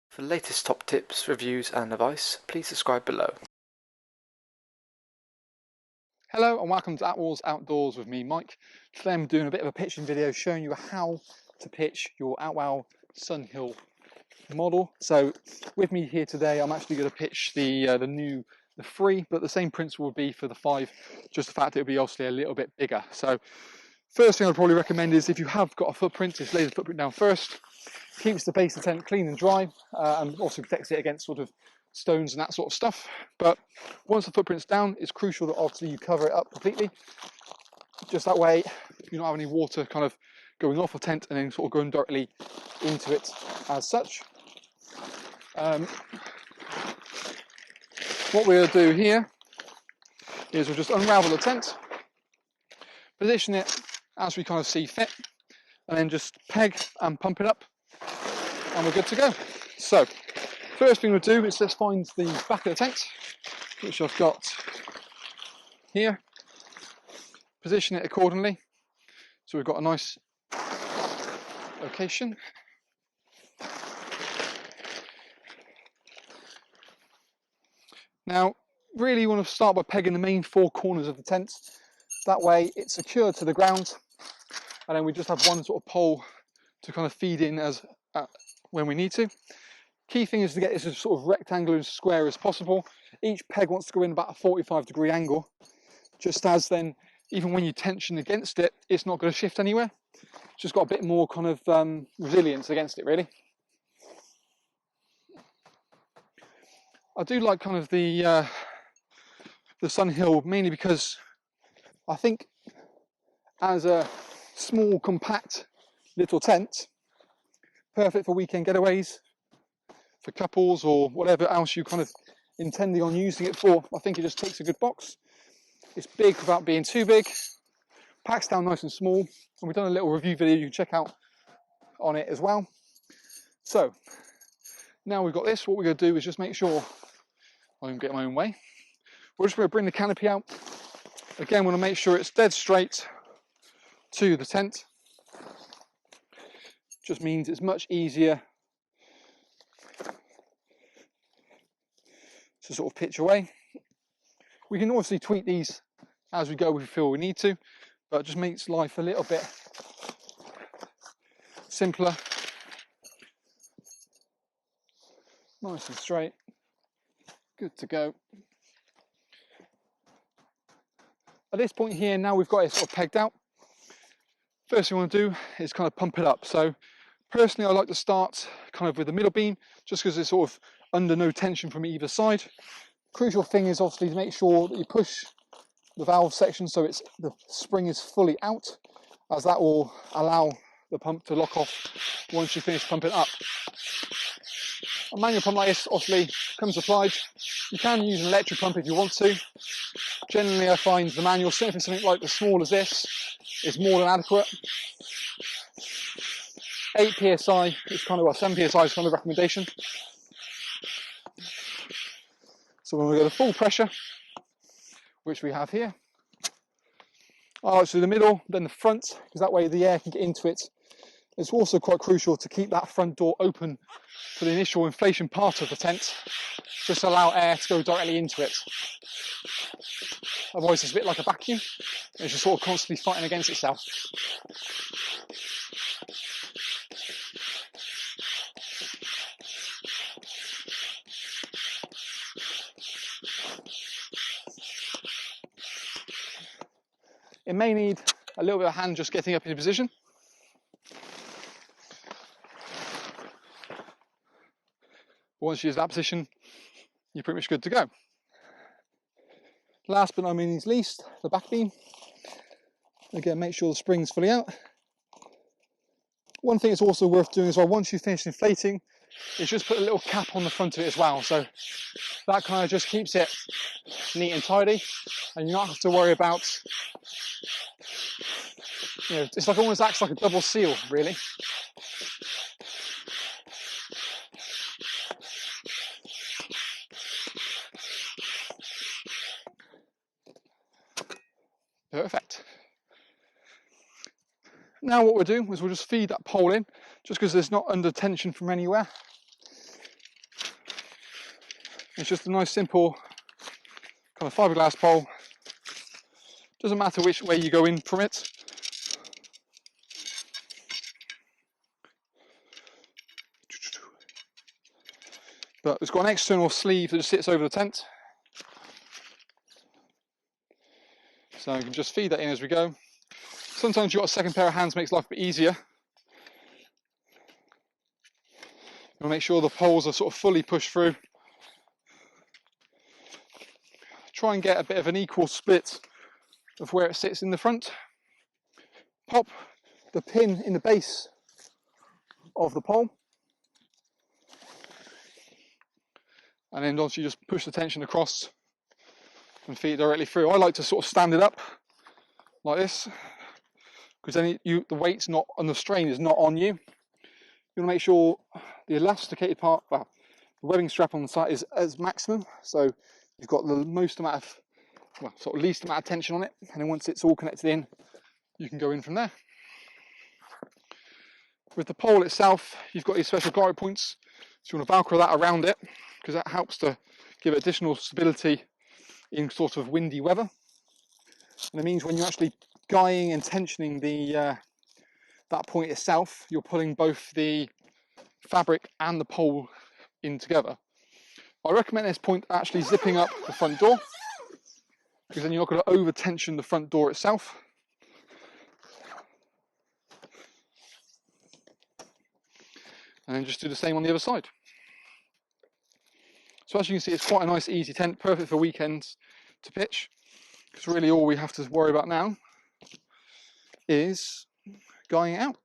For the latest top tips, reviews and advice, please subscribe below. Hello and welcome to Attwoolls Outdoors with me, Mike. Today I'm doing a bit of a pitching video showing you how to pitch your Outwell Sunhill model. So with me here today, I'm actually going to pitch the 3, but the same principle would be for the 5, just the fact it would be obviously a little bit bigger. So first thing I'd probably recommend is if you have got a footprint, just lay the footprint down first. Keeps the base of the tent clean and dry, and also protects it against sort of stones and that sort of stuff. But once the footprint's down, it's crucial that obviously you cover it up completely. Just that way you don't have any water kind of going off the tent and then sort of going directly into it as such. What we'll do here is we'll just unravel the tent, position it as we kind of see fit, and then just peg and pump it up, and we're good to go. So first thing we'll do is let's find the back of the tent, which I've got here, position it accordingly so we've got a nice location. Now really you want to start by pegging the main 4 corners of the tent, that way it's secured to the ground, and then we just have one sort of pole to kind of feed in as when we need to. Key thing is to get this as sort of rectangular and square as possible. Each peg wants to go in about a 45-degree angle, just as then even when you tension against it, it's not going to shift anywhere. It's just got a bit more kind of resilience against it really. I do like kind of the Sunhill mainly because I think as a small compact little tent, perfect for weekend getaways, for couples or whatever else you kind of intending on using it for. I think it just takes a good box. It's big without being too big, packs down nice and small, and we've done a little review video you can check out on it as well. So now we've got this, what we're going to do is just make sure I don't get in my own way. We're just going to bring the canopy out. Again, we want to make sure it's dead straight to the tent. Just means it's much easier to sort of pitch away. We can obviously tweak these as we go if we feel we need to, but it just makes life a little bit simpler. Nice and straight, good to go. At this point here, now we've got it sort of pegged out, first thing we want to do is kind of pump it up. So personally I like to start kind of with the middle beam, just because it's sort of under no tension from either side. Crucial thing is obviously to make sure that you push the valve section so the spring is fully out, as that will allow the pump to lock off once you finish pumping up. A manual pump like this obviously comes applied. You can use an electric pump if you want to. Generally I find the manual, certainly for something like as small as this, is more than adequate. 8 psi is kind of, well, 7 psi is kind of recommendation. So when we go to full pressure, which we have here, I like to do the middle, then the front, because that way the air can get into it. It's also quite crucial to keep that front door open for the initial inflation part of the tent, just to allow air to go directly into it. Otherwise it's a bit like a vacuum, it's just sort of constantly fighting against itself. It may need a little bit of hand just getting up in position. But once you use that position, you're pretty much good to go. Last but not least, the back beam. Again, make sure the spring's fully out. One thing that's also worth doing as well, once you finish inflating, is just put a little cap on the front of it as well. So that kind of just keeps it neat and tidy, and you don't have to worry about, it's like almost acts like a double seal, really. Perfect. Now what we'll do is we'll just feed that pole in, just because it's not under tension from anywhere. It's just a nice simple kind of fiberglass pole. Doesn't matter which way you go in from it. But it's got an external sleeve that just sits over the tent. So you can just feed that in as we go. Sometimes you've got a second pair of hands, makes life a bit easier. You want to make sure the poles are sort of fully pushed through. Try and get a bit of an equal split of where it sits in the front. Pop the pin in the base of the pole. And then once you just push the tension across and feed it directly through. I like to sort of stand it up like this, because then the weight's not, and the strain is not on you. You want to make sure the elasticated part, well, the webbing strap on the side is as maximum, so you've got the most amount of, well, sort of least amount of tension on it, and then once it's all connected in, you can go in from there. With the pole itself, you've got these special guide points, so you want to velcro that around it, because that helps to give it additional stability in sort of windy weather. And it means when you're actually guying and tensioning that point itself, you're pulling both the fabric and the pole in together. I recommend this point actually zipping up the front door, because then you're not going to over tension the front door itself. And then just do the same on the other side. So as you can see, it's quite a nice easy tent, perfect for weekends to pitch, because really all we have to worry about now is guying out.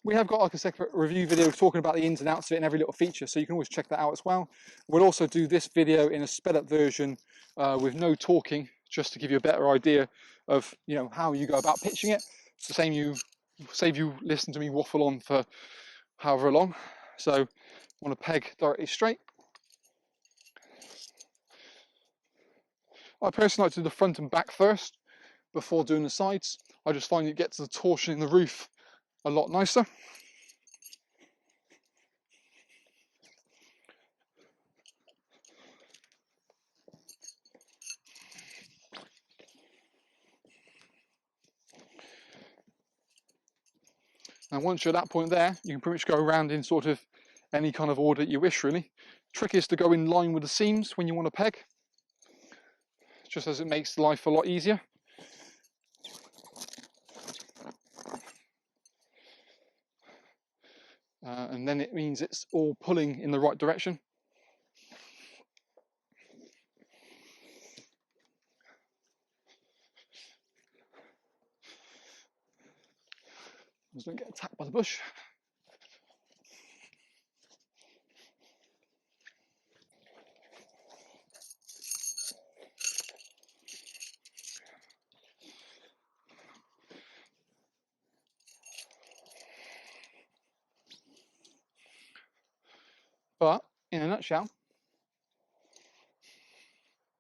We have got like a separate review video talking about the ins and outs of it and every little feature, so you can always check that out as well. We'll also do this video in a sped up version with no talking, just to give you a better idea of, you know, how you go about pitching it. It's the same, save you listen to me waffle on for however long. So I want to peg directly straight. I personally like to do the front and back first before doing the sides. I just find it gets the torsion in the roof a lot nicer. And once you're at that point there, you can pretty much go around in sort of any kind of order you wish, really. Trick is to go in line with the seams when you want to peg, just as it makes life a lot easier. And then it means it's all pulling in the right direction. Just don't get attacked by the bush. But in a nutshell,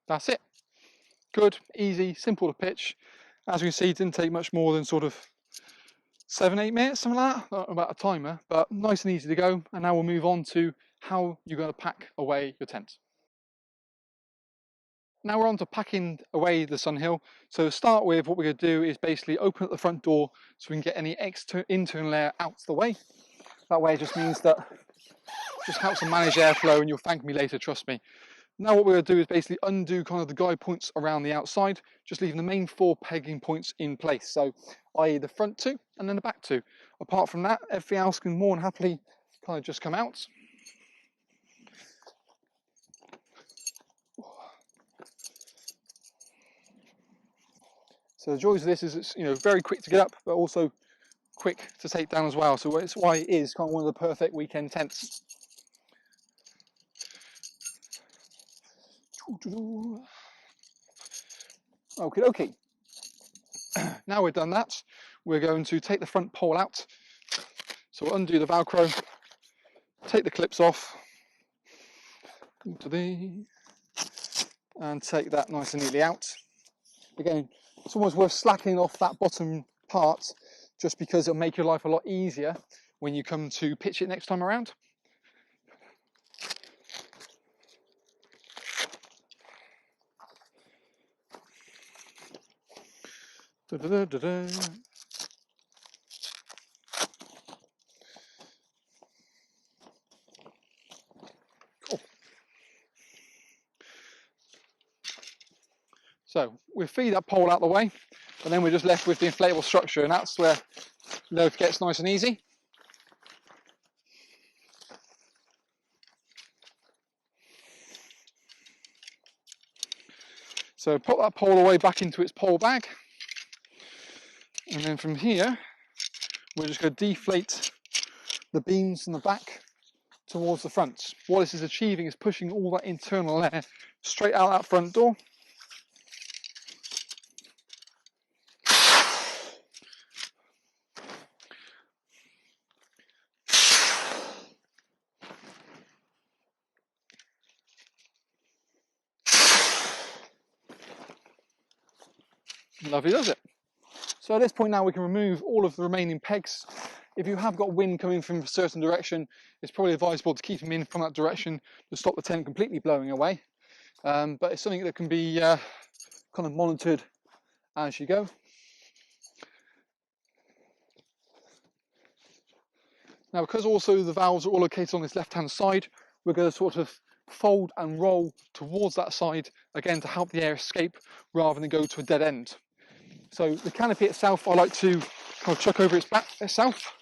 that's it. Good, easy, simple to pitch. As you can see, it didn't take much more than sort of 7-8 minutes, something like that. Not about a timer, but nice and easy to go. And now we'll move on to how you're going to pack away your tent. Now we're on to packing away the Sunhill. So to start with, what we're going to do is basically open up the front door so we can get any internal air out of the way. That way it just means that it just helps to manage airflow, and you'll thank me later, trust me. Now what we're going to do is basically undo kind of the guide points around the outside, just leaving the main 4 pegging points in place. So i.e. the front 2 and then the back 2. Apart from that, everything else can more than happily kind of just come out. So the joys of this is it's, you know, very quick to get up, but also quick to take down as well. So it's why it is kind of one of the perfect weekend tents. Okay, okay. Now we've done that, we're going to take the front pole out. So we'll undo the Velcro, take the clips off, and take that nice and neatly out. Again, it's almost worth slackening off that bottom part just because it'll make your life a lot easier when you come to pitch it next time around. Da, da, da, da, da. Cool. So we'll feed that pole out the way, and then we're just left with the inflatable structure, and that's where load gets nice and easy. So put that pole away back into its pole bag, and then from here we're just going to deflate the beams from the back towards the front. What this is achieving is pushing all that internal air straight out that front door. Lovely, does it? So at this point now we can remove all of the remaining pegs. If you have got wind coming from a certain direction, it's probably advisable to keep them in from that direction to stop the tent completely blowing away. But it's something that can be kind of monitored as you go. Now, because also the valves are all located on this left-hand side, we're going to sort of fold and roll towards that side, again, to help the air escape rather than go to a dead end. So the canopy itself, I like to kind of chuck over its back itself.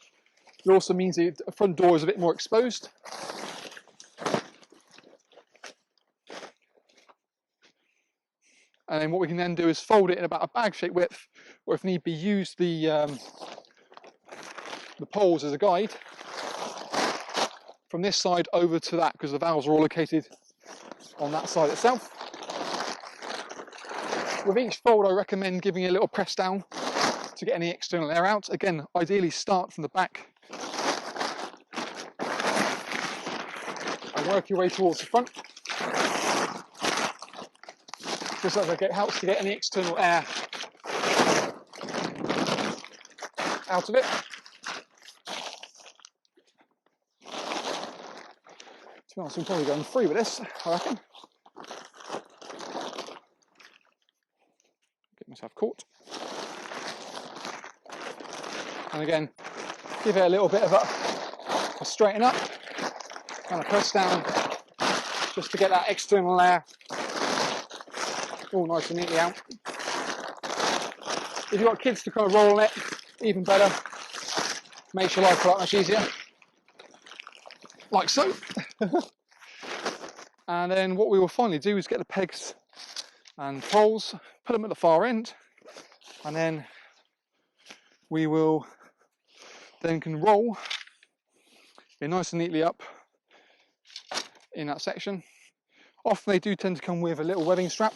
It also means the front door is a bit more exposed. And then what we can then do is fold it in about a bag-shaped width, or if need be, use the poles as a guide from this side over to that, because the valves are all located on that side itself. With each fold, I recommend giving it a little press down to get any external air out. Again, ideally start from the back and work your way towards the front. Just as it helps to get any external air out of it. To be honest, I'm probably going free with this, I reckon. Get myself caught. And again, give it a little bit of a straighten up and a press down just to get that external air all nice and neatly out. If you've got kids to kind of roll on it, even better. Makes your life a lot much easier. Like so. And then what we will finally do is get the pegs and poles, put them at the far end, and then we will can roll it nice and neatly up in that section. Often they do tend to come with a little webbing strap,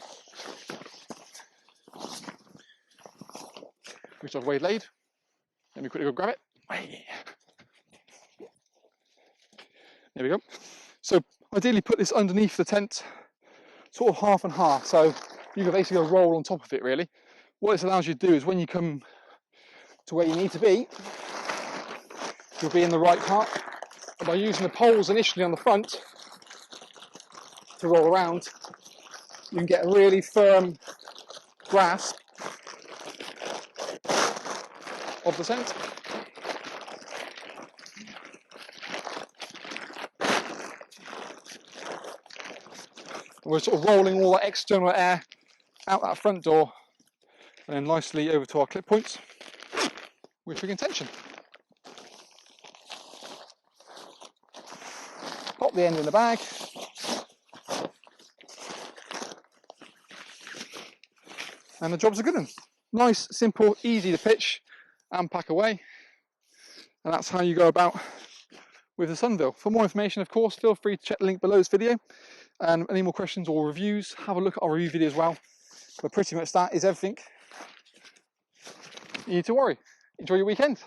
which I've waylaid. Let me quickly go grab it. There we go. So ideally put this underneath the tent, sort of half and half, so you can basically go roll on top of it really. What this allows you to do is when you come to where you need to be, you'll be in the right part. And by using the poles initially on the front to roll around, you can get a really firm grasp of the tent. We're sort of rolling all that external air out that front door and then nicely over to our clip points with fig tension. Pop the end in the bag. And the job's a good one. Nice, simple, easy to pitch and pack away. And that's how you go about with the Sunhill. For more information, of course, feel free to check the link below this video. And any more questions or reviews, have a look at our review video as well. But pretty much that is everything you need to worry. Enjoy your weekend.